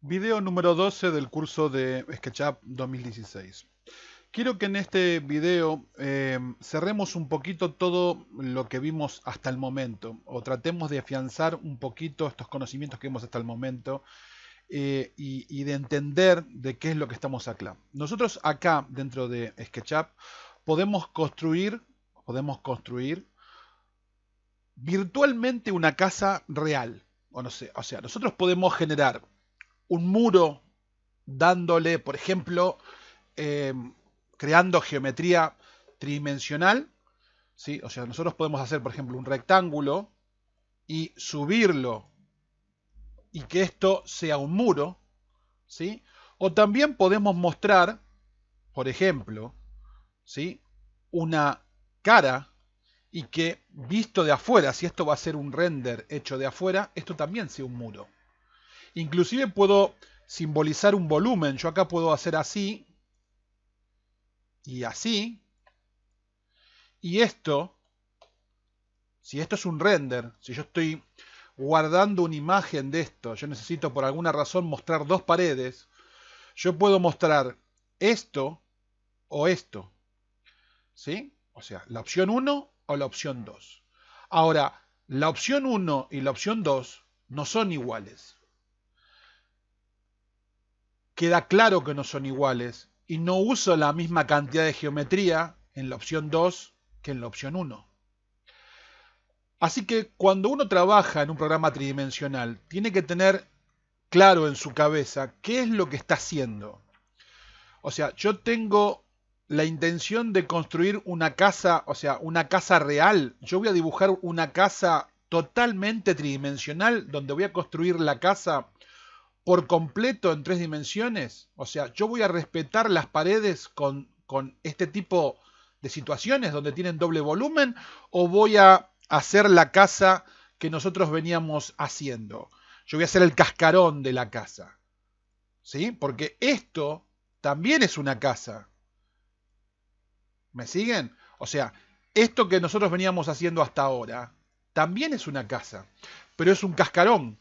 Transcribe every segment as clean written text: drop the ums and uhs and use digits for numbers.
Video número 12 del curso de SketchUp 2016. Quiero que en este video cerremos un poquito todo lo que vimos hasta el momento, o tratemos de afianzar un poquito estos conocimientos que vimos hasta el momento y de entender de qué es lo que estamos acá. Nosotros acá, dentro de SketchUp, podemos construir virtualmente una casa real. O, no sé, o sea, nosotros podemos generar un muro dándole, por ejemplo, eh, creando geometría tridimensional, ¿sí? O sea, nosotros podemos hacer, por ejemplo, un rectángulo y subirlo y que esto sea un muro, ¿sí? O también podemos mostrar, por ejemplo, ¿sí? Una cara y que visto de afuera, si esto va a ser un render hecho de afuera, esto también sea un muro. Inclusive puedo simbolizar un volumen. Yo acá puedo hacer así y así. Y esto, si esto es un render, si yo estoy guardando una imagen de esto, yo necesito por alguna razón mostrar dos paredes, yo puedo mostrar esto o esto, ¿sí? O sea, la opción uno o la opción 2. Ahora, la opción uno y la opción 2 no son iguales. Queda claro que no son iguales y no uso la misma cantidad de geometría en la opción 2 que en la opción uno. Así que cuando uno trabaja en un programa tridimensional, tiene que tener claro en su cabeza qué es lo que está haciendo. O sea, yo tengo la intención de construir una casa, o sea, una casa real. Yo voy a dibujar una casa totalmente tridimensional, donde voy a construir la casa por completo en 3 dimensiones. O sea, yo voy a respetar las paredes con este tipo de situaciones donde tienen doble volumen, o voy a hacer la casa que nosotros veníamos haciendo. Yo voy a hacer el cascarón de la casa, ¿sí? Porque esto también es una casa. ¿Me siguen? O sea, esto que nosotros veníamos haciendo hasta ahora también es una casa, pero es un cascarón.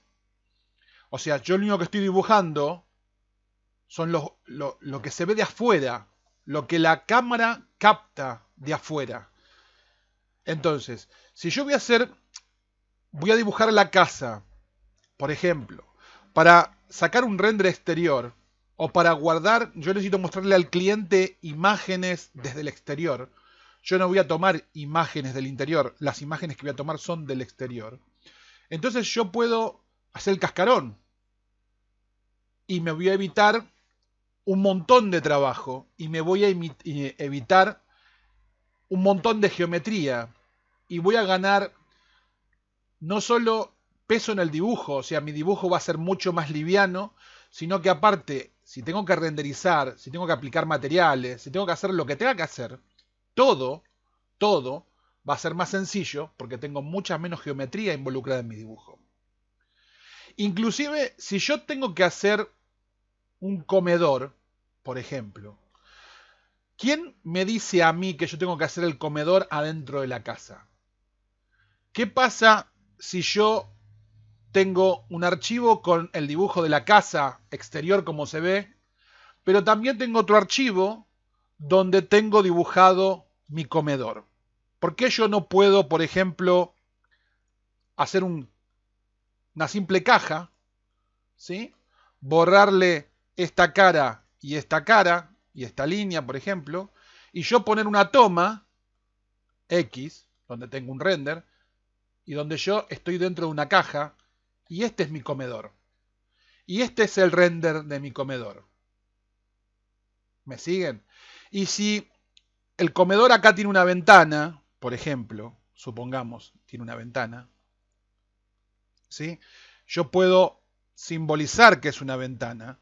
O sea, yo lo único que estoy dibujando son lo que se ve de afuera, lo que la cámara capta de afuera. Entonces, si yo voy a dibujar la casa, por ejemplo, para sacar un render exterior o para guardar, yo necesito mostrarle al cliente imágenes desde el exterior. Yo no voy a tomar imágenes del interior, las imágenes que voy a tomar son del exterior. Entonces yo puedo hacer el cascarón y me voy a evitar un montón de trabajo y me voy a evitar un montón de geometría y voy a ganar no solo peso en el dibujo, o sea, mi dibujo va a ser mucho más liviano, sino que aparte, si tengo que renderizar, si tengo que aplicar materiales, si tengo que hacer lo que tenga que hacer, todo, todo va a ser más sencillo porque tengo mucha menos geometría involucrada en mi dibujo. Inclusive, si yo tengo que hacer un comedor, por ejemplo, ¿quién me dice a mí que yo tengo que hacer el comedor adentro de la casa? ¿Qué pasa si yo tengo un archivo con el dibujo de la casa exterior como se ve, pero también tengo otro archivo donde tengo dibujado mi comedor? ¿Por qué yo no puedo, por ejemplo, hacer una simple caja, ¿sí? Borrarle esta cara y esta línea, por ejemplo, y yo poner una toma X, donde tengo un render, y donde yo estoy dentro de una caja, y este es mi comedor. Y este es el render de mi comedor. ¿Me siguen? Y si el comedor acá tiene una ventana, por ejemplo, supongamos, tiene una ventana, ¿sí? Yo puedo simbolizar que es una ventana,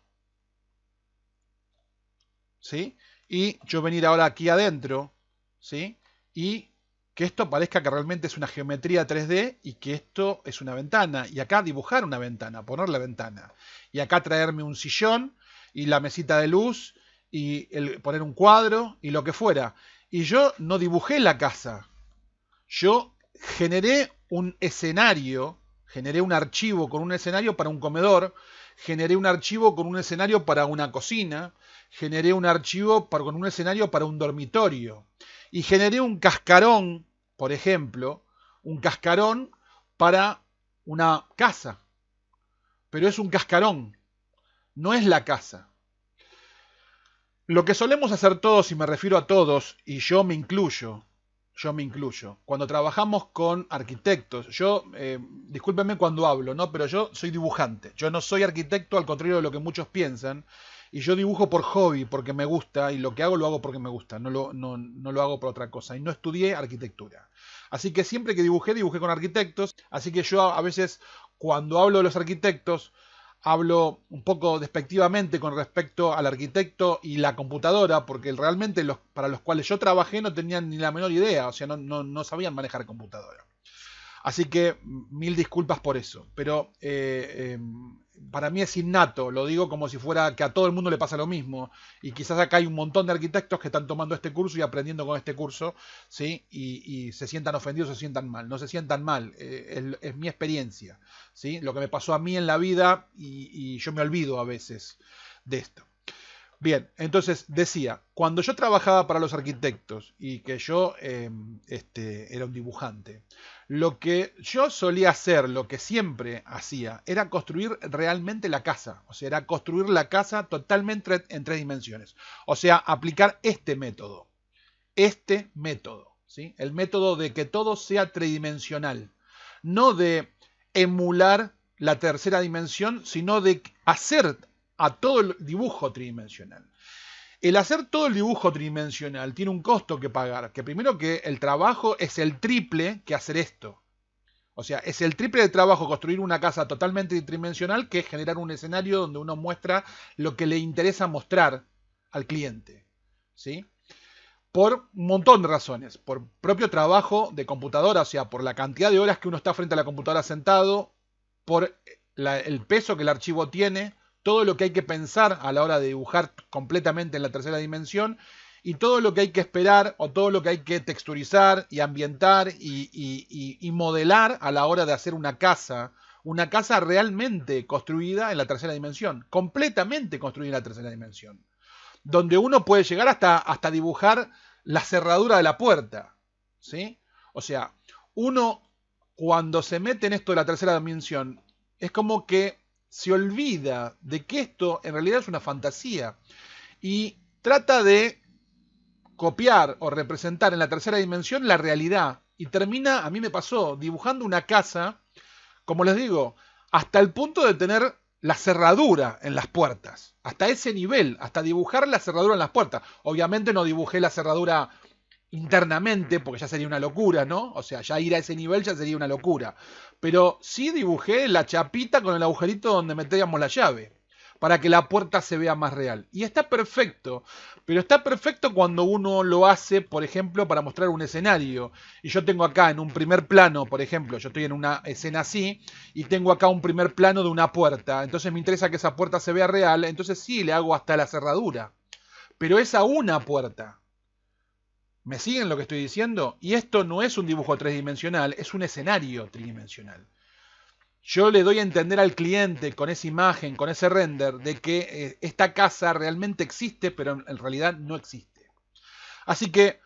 ¿sí? Y yo venir ahora aquí adentro, ¿sí? Y que esto parezca que realmente es una geometría 3D y que esto es una ventana. Y acá dibujar una ventana, poner la ventana. Y acá traerme un sillón y la mesita de luz y poner un cuadro y lo que fuera. Y yo no dibujé la casa. Yo generé un escenario Generé un archivo con un escenario para un comedor, generé un archivo con un escenario para una cocina, generé un archivo con un escenario para un dormitorio y generé un cascarón, por ejemplo, un cascarón para una casa. Pero es un cascarón, no es la casa. Lo que solemos hacer todos, y me refiero a todos, y yo me incluyo, cuando trabajamos con arquitectos, discúlpenme cuando hablo, ¿no? Pero yo soy dibujante, yo no soy arquitecto, al contrario de lo que muchos piensan, y yo dibujo por hobby, porque me gusta, y lo que hago lo hago porque me gusta, no lo hago por otra cosa, y no estudié arquitectura. Así que siempre que dibujé con arquitectos, así que yo a veces cuando hablo de los arquitectos, hablo un poco despectivamente con respecto al arquitecto y la computadora, porque realmente para los cuales yo trabajé no tenían ni la menor idea, o sea, no sabían manejar computadora. Así que mil disculpas por eso, pero para mí es innato, lo digo como si fuera que a todo el mundo le pasa lo mismo, y quizás acá hay un montón de arquitectos que están tomando este curso y aprendiendo con este curso, ¿sí? Y se sientan ofendidos, se sientan mal, no se sientan mal, es mi experiencia, ¿sí? Lo que me pasó a mí en la vida y yo me olvido a veces de esto. Bien, entonces decía, cuando yo trabajaba para los arquitectos y que yo era un dibujante, lo que yo solía hacer, lo que siempre hacía, era construir realmente la casa. O sea, era construir la casa totalmente en tres dimensiones. O sea, aplicar este método. Este método, ¿sí? El método de que todo sea tridimensional. No de emular la tercera dimensión, sino de hacer a todo el dibujo tridimensional. El hacer todo el dibujo tridimensional tiene un costo que pagar, que primero que el trabajo es el triple que hacer esto. O sea, es el triple de trabajo construir una casa totalmente tridimensional que generar un escenario donde uno muestra lo que le interesa mostrar al cliente. ¿Sí? Por un montón de razones. Por propio trabajo de computadora, o sea, por la cantidad de horas que uno está frente a la computadora sentado, por el peso que el archivo tiene, todo lo que hay que pensar a la hora de dibujar completamente en la tercera dimensión y todo lo que hay que esperar o todo lo que hay que texturizar y ambientar y modelar a la hora de hacer una casa realmente construida en la tercera dimensión, completamente construida en la tercera dimensión, donde uno puede llegar hasta dibujar la cerradura de la puerta, ¿sí? O sea, uno cuando se mete en esto de la tercera dimensión, es como que se olvida de que esto en realidad es una fantasía y trata de copiar o representar en la tercera dimensión la realidad y termina, a mí me pasó, dibujando una casa, como les digo, hasta el punto de tener la cerradura en las puertas, hasta ese nivel, hasta dibujar la cerradura en las puertas. Obviamente no dibujé la cerradura internamente, porque ya sería una locura, ¿no? O sea, ya ir a ese nivel ya sería una locura. Pero sí dibujé la chapita con el agujerito donde metíamos la llave, para que la puerta se vea más real. Y está perfecto, pero está perfecto cuando uno lo hace, por ejemplo, para mostrar un escenario. Y yo tengo acá en un primer plano, por ejemplo, yo estoy en una escena así, y tengo acá un primer plano de una puerta. Entonces me interesa que esa puerta se vea real, entonces sí, le hago hasta la cerradura. Pero es a una puerta. ¿Me siguen lo que estoy diciendo? Y esto no es un dibujo tridimensional, es un escenario tridimensional. Yo le doy a entender al cliente con esa imagen, con ese render, de que esta casa realmente existe, pero en realidad no existe. Así que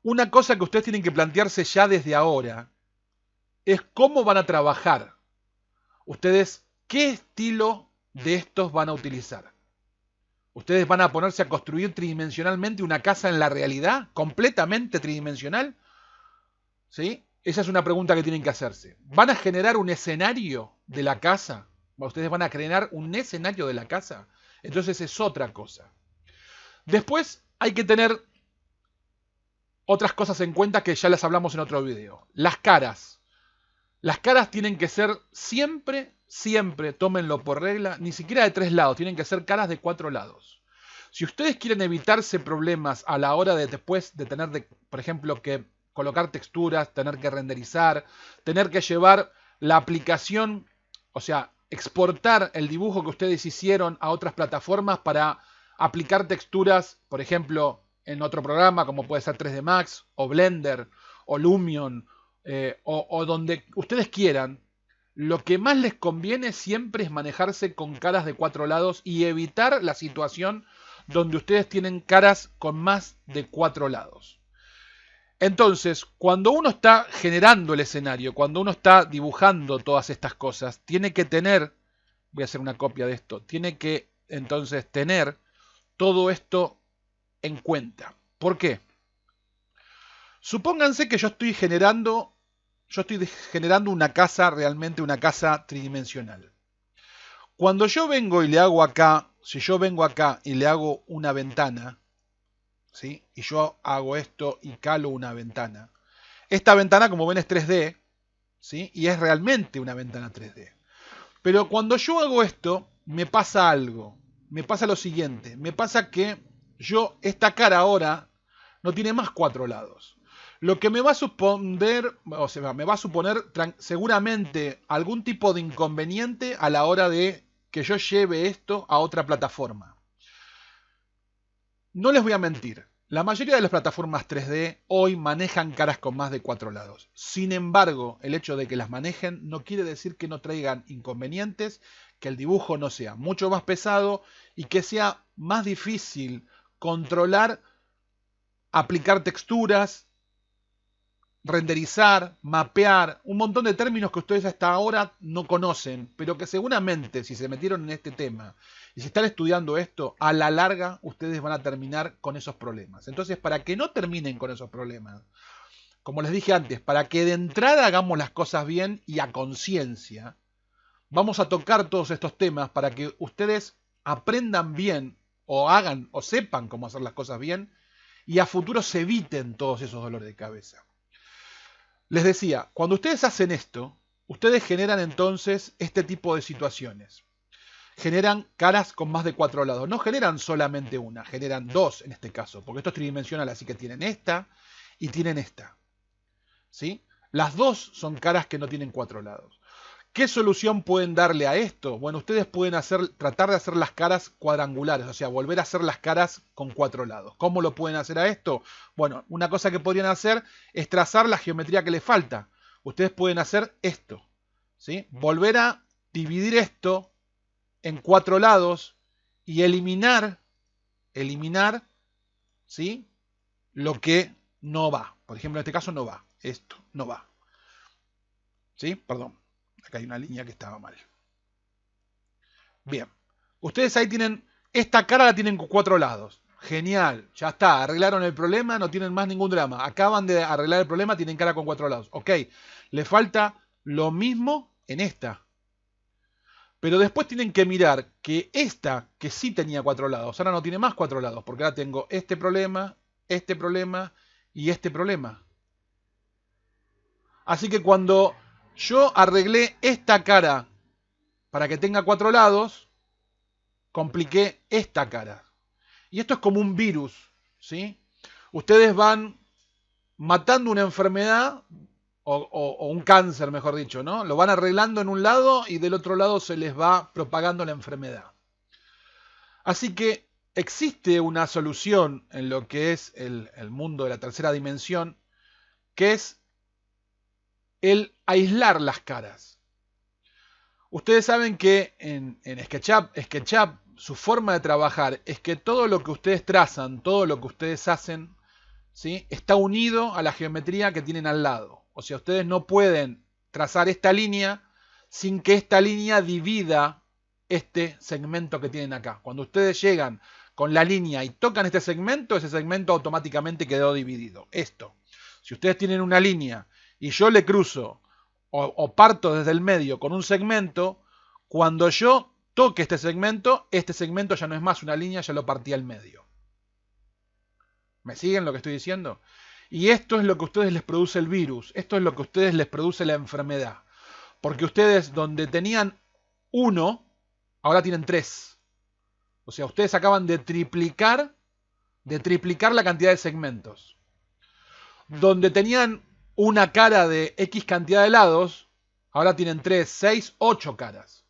una cosa que ustedes tienen que plantearse ya desde ahora es cómo van a trabajar. Ustedes, ¿qué estilo de estos van a utilizar? ¿Ustedes van a ponerse a construir tridimensionalmente una casa en la realidad? ¿Completamente tridimensional? ¿Sí? Esa es una pregunta que tienen que hacerse. ¿Van a generar un escenario de la casa? ¿Ustedes van a crear un escenario de la casa? Entonces es otra cosa. Después hay que tener otras cosas en cuenta que ya las hablamos en otro video. Las caras. Las caras tienen que ser siempre, tómenlo por regla, ni siquiera de 3 lados, tienen que ser caras de 4 lados. Si ustedes quieren evitarse problemas a la hora de después de tener, por ejemplo, que colocar texturas, tener que renderizar, tener que llevar la aplicación, o sea, exportar el dibujo que ustedes hicieron a otras plataformas para aplicar texturas, por ejemplo, en otro programa como puede ser 3D Max o Blender o Lumion o donde ustedes quieran, lo que más les conviene siempre es manejarse con caras de 4 lados y evitar la situación donde ustedes tienen caras con más de 4 lados. Entonces, cuando uno está generando el escenario, cuando uno está dibujando todas estas cosas, tiene que tener, voy a hacer una copia de esto, tiene que entonces tener todo esto en cuenta. ¿Por qué? Supónganse que yo estoy generando una casa, realmente una casa tridimensional. Cuando yo vengo y le hago acá, si yo vengo acá y le hago una ventana, ¿sí? Y yo hago esto y calo una ventana. Esta ventana, como ven, es 3D, ¿sí? Y es realmente una ventana 3D. Pero cuando yo hago esto, me pasa algo. Me pasa lo siguiente. Me pasa que esta cara ahora no tiene más 4 lados. Lo que me va a suponer, me va a suponer seguramente algún tipo de inconveniente a la hora de que yo lleve esto a otra plataforma. No les voy a mentir, la mayoría de las plataformas 3D hoy manejan caras con más de 4 lados. Sin embargo, el hecho de que las manejen no quiere decir que no traigan inconvenientes, que el dibujo no sea mucho más pesado y que sea más difícil controlar, aplicar texturas, renderizar, mapear, un montón de términos que ustedes hasta ahora no conocen, pero que seguramente si se metieron en este tema y si están estudiando esto, a la larga ustedes van a terminar con esos problemas. Entonces, para que no terminen con esos problemas, como les dije antes, para que de entrada hagamos las cosas bien y a conciencia, vamos a tocar todos estos temas para que ustedes aprendan bien o hagan o sepan cómo hacer las cosas bien y a futuro se eviten todos esos dolores de cabeza. Les decía, cuando ustedes hacen esto, ustedes generan entonces este tipo de situaciones. Generan caras con más de 4 lados. No generan solamente una, generan 2 en este caso, porque esto es tridimensional, así que tienen esta y tienen esta. ¿Sí? Las dos son caras que no tienen 4 lados. ¿Qué solución pueden darle a esto? Bueno, ustedes pueden tratar de hacer las caras cuadrangulares, o sea, volver a hacer las caras con 4 lados. ¿Cómo lo pueden hacer a esto? Bueno, una cosa que podrían hacer es trazar la geometría que les falta. Ustedes pueden hacer esto, ¿sí? Volver a dividir esto en 4 lados y eliminar, ¿sí? Lo que no va. Por ejemplo, en este caso no va. Esto no va. ¿Sí? Perdón. Acá hay una línea que estaba mal. Bien. Ustedes ahí tienen, esta cara la tienen con 4 lados. Genial. Ya está. Arreglaron el problema, no tienen más ningún drama. Acaban de arreglar el problema, tienen cara con 4 lados. Ok. Le falta lo mismo en esta. Pero después tienen que mirar que esta, que sí tenía 4 lados, ahora no tiene más 4 lados. Porque ahora tengo este problema y este problema. Así que cuando yo arreglé esta cara para que tenga 4 lados, compliqué esta cara. Y esto es como un virus, ¿sí? Ustedes van matando una enfermedad o un cáncer, mejor dicho, ¿no? Lo van arreglando en un lado y del otro lado se les va propagando la enfermedad. Así que existe una solución en lo que es el mundo de la tercera dimensión, que es el aislar las caras. Ustedes saben que en SketchUp, su forma de trabajar es que todo lo que ustedes trazan, todo lo que ustedes hacen, ¿sí? Está unido a la geometría que tienen al lado. O sea, ustedes no pueden trazar esta línea sin que esta línea divida este segmento que tienen acá. Cuando ustedes llegan con la línea y tocan este segmento, ese segmento automáticamente quedó dividido. Esto. Si ustedes tienen una línea y yo le cruzo o parto desde el medio con un segmento, cuando yo toque este segmento ya no es más una línea, ya lo partí al medio. ¿Me siguen lo que estoy diciendo? Y esto es lo que a ustedes les produce el virus, esto es lo que a ustedes les produce la enfermedad. Porque ustedes donde tenían 1, ahora tienen 3. O sea, ustedes acaban de triplicar la cantidad de segmentos. Donde tenían una cara de X cantidad de lados, ahora tienen 3, 6, 8 caras.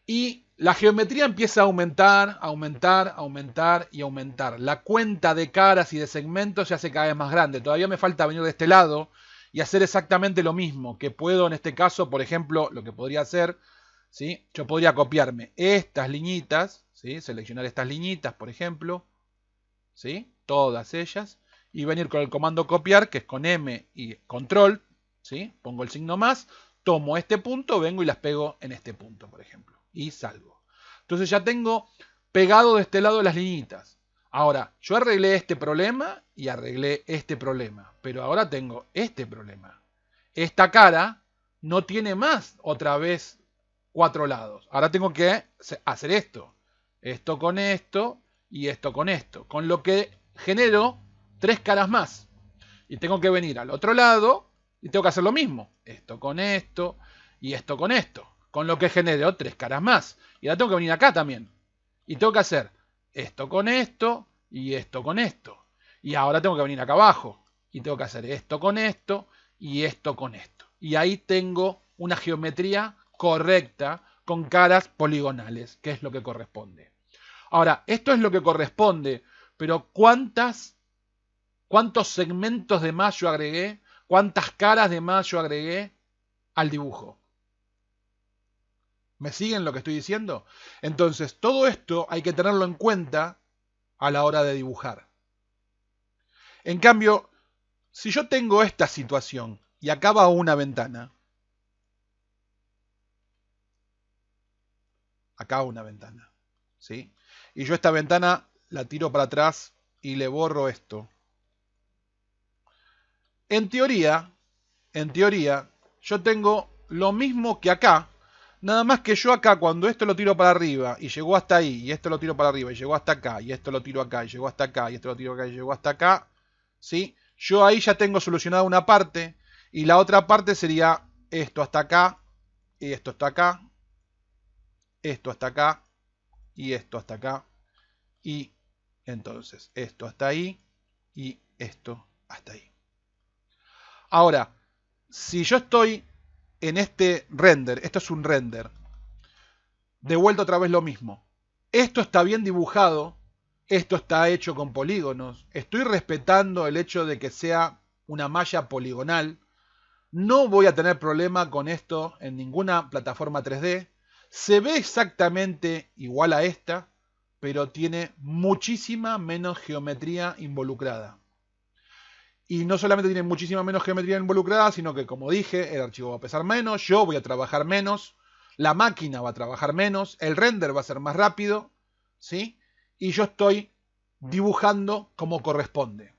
Y la geometría empieza a aumentar, aumentar, aumentar y aumentar. La cuenta de caras y de segmentos se hace cada vez más grande. Todavía me falta venir de este lado y hacer exactamente lo mismo que puedo en este caso. Por ejemplo, lo que podría hacer, ¿sí? Yo podría copiarme estas liñitas, ¿sí? Seleccionar estas liñitas, por ejemplo, ¿sí? Todas ellas, y venir con el comando copiar, que es con M y control, ¿sí? Pongo el signo más, tomo este punto, vengo y las pego en este punto, por ejemplo, y salgo. Entonces ya tengo pegado de este lado las liñitas. Ahora, yo arreglé este problema y arreglé este problema, pero ahora tengo este problema. Esta cara no tiene más otra vez 4 lados. Ahora tengo que hacer esto. Esto con esto y esto con esto. Con lo que genero 3 caras más. Y tengo que venir al otro lado y tengo que hacer lo mismo. Esto con esto y esto con esto. Con lo que genero 3 caras más. Y ahora tengo que venir acá también. Y tengo que hacer esto con esto y esto con esto. Y ahora tengo que venir acá abajo. Y tengo que hacer esto con esto y esto con esto. Y ahí tengo una geometría correcta con caras poligonales, que es lo que corresponde. Ahora, esto es lo que corresponde, pero ¿cuántos segmentos de más yo agregué? ¿Cuántas caras de más yo agregué al dibujo? ¿Me siguen lo que estoy diciendo? Entonces, todo esto hay que tenerlo en cuenta a la hora de dibujar. En cambio, si yo tengo esta situación y acá va una ventana, acá una ventana, ¿sí? Y yo esta ventana la tiro para atrás y le borro esto. En teoría, yo tengo lo mismo que acá, nada más que yo acá, cuando esto lo tiro para arriba y llegó hasta ahí, y esto lo tiro para arriba y llegó hasta acá, y esto lo tiro acá y llegó hasta acá, y esto lo tiro acá y llegó hasta acá, ¿sí? Yo ahí ya tengo solucionada una parte, y la otra parte sería esto hasta acá, y esto hasta acá, esto hasta acá, y esto hasta acá, y entonces esto hasta ahí, y esto hasta ahí. Ahora, si yo estoy en este render, esto es un render, de vuelta otra vez lo mismo. Esto está bien dibujado, esto está hecho con polígonos, estoy respetando el hecho de que sea una malla poligonal, no voy a tener problema con esto en ninguna plataforma 3D, se ve exactamente igual a esta, pero tiene muchísima menos geometría involucrada. Y no solamente tiene muchísima menos geometría involucrada, sino que, como dije, el archivo va a pesar menos, yo voy a trabajar menos, la máquina va a trabajar menos, el render va a ser más rápido, ¿sí? Y yo estoy dibujando como corresponde.